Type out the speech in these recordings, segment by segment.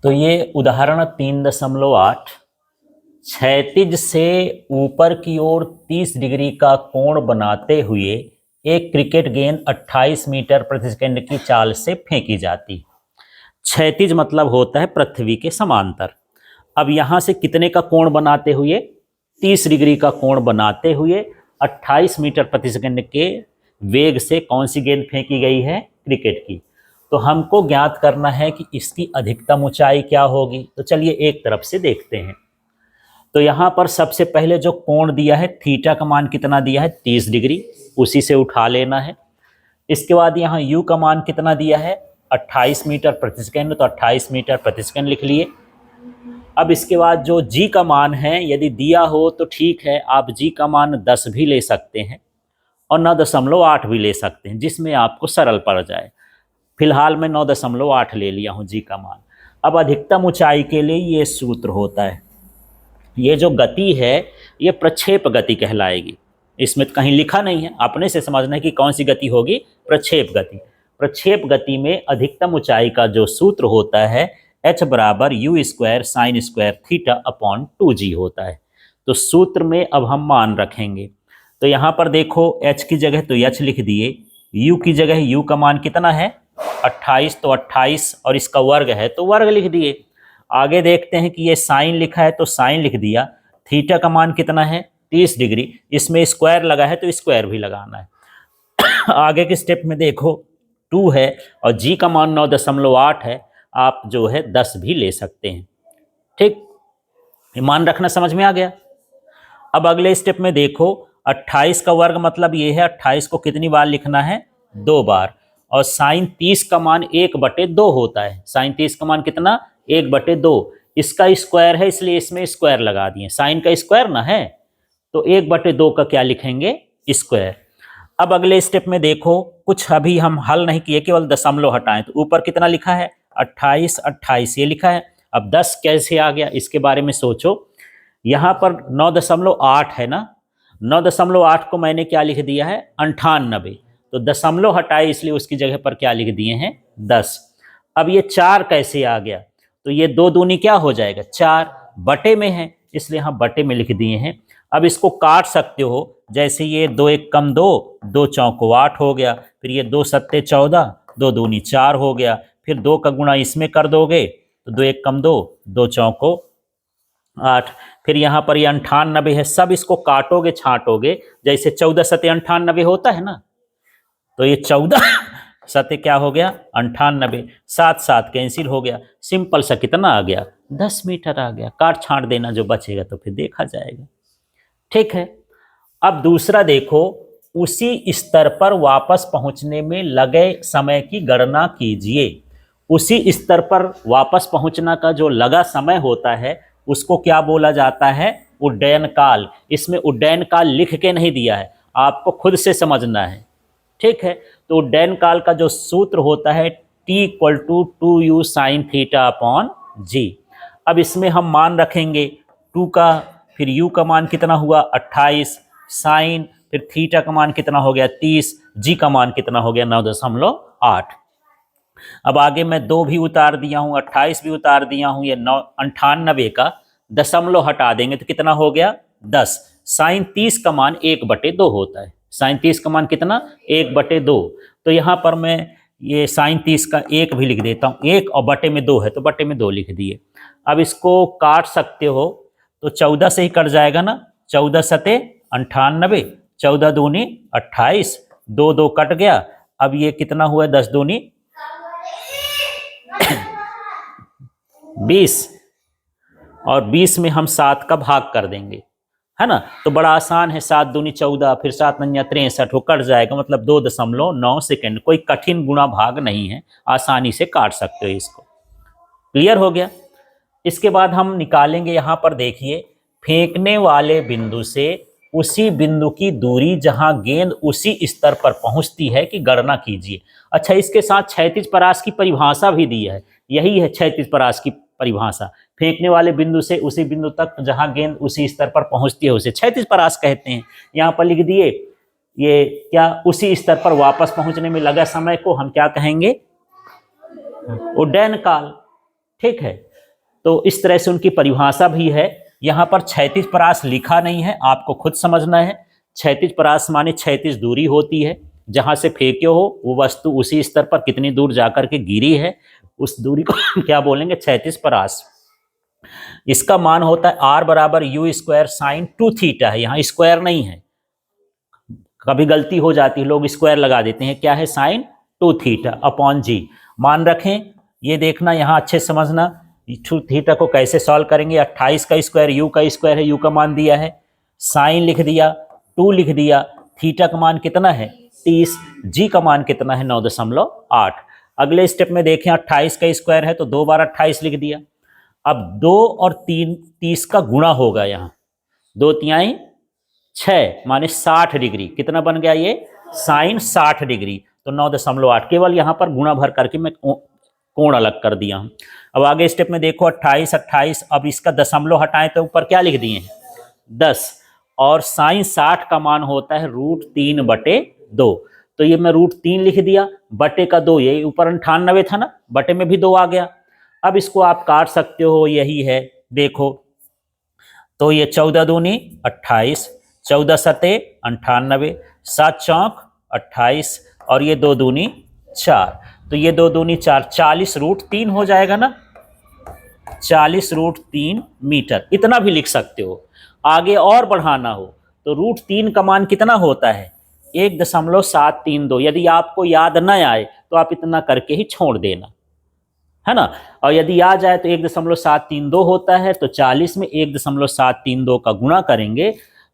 तो ये उदाहरण 3.8 क्षैतिज से ऊपर की ओर 30 डिग्री का कोण बनाते हुए एक क्रिकेट गेंद 28 मीटर प्रति सेकंड की चाल से फेंकी जाती। क्षैतिज मतलब होता है पृथ्वी के समांतर। अब यहां से कितने का कोण बनाते हुए? 30 डिग्री का कोण बनाते हुए 28 मीटर प्रति सेकंड के वेग से कौन सी गेंद फेंकी गई है? क्रिकेट की। तो हमको ज्ञात करना है कि इसकी अधिकतम ऊंचाई क्या होगी। तो चलिए एक तरफ से देखते हैं। तो यहां पर सबसे पहले जो कोण दिया है, थीटा का मान कितना दिया है? 30 डिग्री, उसी से उठा लेना है। इसके बाद यहाँ यू का मान कितना दिया है? 28 मीटर प्रति सेकंड, तो 28 मीटर प्रति सेकंड लिख लिए। अब इसके बाद जो जी का मान है, यदि दिया हो तो ठीक है, आप जी का मान 10 भी ले सकते हैं और 9.8 भी ले सकते हैं, जिसमें आपको सरल पड़ जाए। फिलहाल मैं 9.8 ले लिया हूँ जी का मान। अब अधिकतम ऊंचाई के लिए ये सूत्र होता है। ये जो गति है ये प्रक्षेप गति कहलाएगी। इसमें कहीं लिखा नहीं है, अपने से समझना है कि कौन सी गति होगी? प्रक्षेप गति। प्रक्षेप गति में अधिकतम ऊंचाई का जो सूत्र होता है h बराबर you square sine square theta upon 2g होता है। तो सूत्र में अब हम मान रखेंगे। तो यहाँ पर देखो h की जगह तो h लिख दिए, u की जगह u का मान कितना है? 28, तो 28 और इसका वर्ग है तो वर्ग लिख दिए। आगे देखते हैं कि ये साइन लिखा है तो साइन लिख दिया। थीटा का मान कितना है? 30 डिग्री, इसमें स्क्वायर लगा है तो स्क्वायर भी लगाना है। आगे के स्टेप में देखो 2 है और जी का मान 9.8 है, आप जो है 10 भी ले सकते हैं। ठीक, मान रखना समझ में आ गया। अब अगले स्टेप में देखो 28 का वर्ग मतलब ये है 28 को कितनी बार लिखना है? 2 बार। और साइन 30 का मान 1/2 होता है। साइन 30 का मान कितना? 1/2। इसका स्क्वायर है इसलिए इसमें स्क्वायर लगा दिए। साइन का स्क्वायर ना है तो 1/2 का क्या लिखेंगे? स्क्वायर। अब अगले स्टेप में देखो, कुछ अभी हम हल नहीं किए, केवल दशमलव हटाएं। तो ऊपर कितना लिखा है? 28, 28 ये लिखा है। अब 10 कैसे आ गया इसके बारे में सोचो। यहां पर 9.8 है ना, 9.8 को मैंने क्या लिख दिया है? 98। तो दशमलव हटाए इसलिए उसकी जगह पर क्या लिख दिए हैं? 10। अब ये 4 कैसे आ गया? तो ये 2 दूनी क्या हो जाएगा? 4, बटे में है इसलिए हम बटे में लिख दिए हैं। अब इसको काट सकते हो, जैसे ये 2 1 कम 2, 2 चौको 8 हो गया। फिर ये 2 सत्ते 14, 2 दूनी 4 हो गया। फिर 2 का गुणा इसमें कर दोगे तो 2 1 कम 2, 2 चौको 8। फिर यहाँ पर ये 98 है, सब इसको काटोगे छांटोगे, जैसे 14 सत्ते 98 होता है ना, तो ये 14 सत्ते क्या हो गया? 98। 7 7 कैंसिल हो गया। सिंपल सा कितना आ गया? 10 मीटर आ गया। काट छांट देना, जो बचेगा तो फिर देखा जाएगा। ठीक है। अब दूसरा देखो, उसी स्तर पर वापस पहुंचने में लगे समय की गणना कीजिए। उसी स्तर पर वापस पहुंचना का जो लगा समय होता है उसको क्या बोला जाता है? उड्डयन काल। इसमें उड्डयन काल लिख के नहीं दिया है, आपको खुद से समझना है। ठीक है। तो उड्डयन काल का जो सूत्र होता है T = 2u sin theta upon g. अब इसमें हम मान रखेंगे 2 का, फिर u का मान कितना हुआ? 28, साइन, फिर थीटा का मान कितना हो गया? 30, जी का मान कितना हो गया? 9.8। अब आगे मैं 2 भी उतार दिया हूं, 28 भी उतार दिया हूं। ये 98 का दशमलव हटा देंगे तो कितना हो गया? 10। साइन 30 का मान 1/2 होता है। साइन 30 का मान कितना? 1/2। तो यहां पर मैं ये साइन 30 का 1 भी लिख देता हूं। 1 और बटे में 2 है तो बटे में 2 लिख दिए। अब इसको काट सकते हो तो 14 से ही कट जाएगा ना। 14 सते 98, 14 दूनी 28, 2 2 कट गया। अब ये कितना हुआ? 10 दूनी 20, और 20 में हम 7 का भाग कर देंगे, है ना। तो बड़ा आसान है, 7 दूनी 14, फिर 7 9 63, वो कट जाएगा, मतलब 2.9 सेकेंड। कोई कठिन गुणा भाग नहीं है, आसानी से काट सकते हो इसको। क्लियर हो गया। इसके बाद हम निकालेंगे, यहां पर देखिए, फेंकने वाले बिंदु से उसी बिंदु की दूरी जहां गेंद उसी स्तर पर पहुंचती है की गणना कीजिए। अच्छा, इसके साथ क्षैतिज परास की परिभाषा भी दी है। यही है क्षैतिज परास की परिभाषा। फेंकने वाले बिंदु से उसी बिंदु तक जहां गेंद उसी स्तर पर पहुंचती है उसे क्षैतिज परास कहते हैं। यहां पर लिख दिए, ये क्या? उसी स्तर पर वापस पहुंचने में लगा समय को हम क्या कहेंगे? उड्डयन काल। ठीक है। तो इस तरह से उनकी परिभाषा भी है। यहाँ पर क्षैतिज परास लिखा नहीं है, आपको खुद समझना है। क्षैतिज परास माने क्षैतिज दूरी होती है, जहां से फेंके हो वो वस्तु उसी स्तर पर कितनी दूर जाकर के गिरी है, उस दूरी को क्या बोलेंगे, क्षैतिज परास। इसका मान होता है आर बराबर यू स्क्वायर साइन 2 थीटा है, यहाँ स्क्वायर नहीं है, कभी गलती हो जाती है, लोग स्क्वायर लगा देते हैं, क्या है, साइन 2 थीटा अपॉन जी। मान रखें, ये देखना यहाँ अच्छे समझना, 2 थीटा को कैसे सॉल्व करेंगे। 28 का स्क्वायर यू का स्क्वायर है, यू का मान दिया है, साइन लिख दिया, 2 लिख दिया, थीटा का मान कितना है 30, जी का मान कितना है 9.8। अगले स्टेप में देखें, 28 का स्क्वायर है तो 2 बार 28 लिख दिया। अब 2 और 3 30 का गुणा होगा, यहाँ 2 तिहाई 6 माने 60 डिग्री, कितना बन गया ये, साइन 60 डिग्री, तो 9.8। केवल यहाँ पर गुणा भर करके मैं कोण अलग कर दिया हूँ। अब आगे स्टेप में देखो 28 28, अब इसका दशमलव हटाएं तो ऊपर क्या लिख दिए हैं 10, और साइन 60 का मान होता है √3/2, तो ये मैं √3 लिख दिया, बटे का 2, ये ऊपर 98 था ना, बटे में भी 2 आ गया। अब इसको आप काट सकते हो, यही है, देखो तो ये 14 दूनी 28, 14 सते 98, 7 चौक 28, और ये 2 दूनी 4, तो ये 2 दूनी 4, 40 √3 हो जाएगा ना, 40 √3 मीटर, इतना भी लिख सकते हो। आगे और बढ़ाना हो तो √3 का मान कितना होता है 1.732, यदि आपको याद न आए तो आप इतना करके ही छोड़ देना, है ना। और यदि आ जाए तो 1.732 होता है, तो 40 में 1.732 का गुणा करेंगे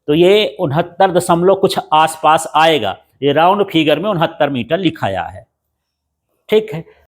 तो ये 69 दशमलव कुछ आसपास आएगा, ये राउंड फिगर में 69 मीटर लिखाया है, ठीक है।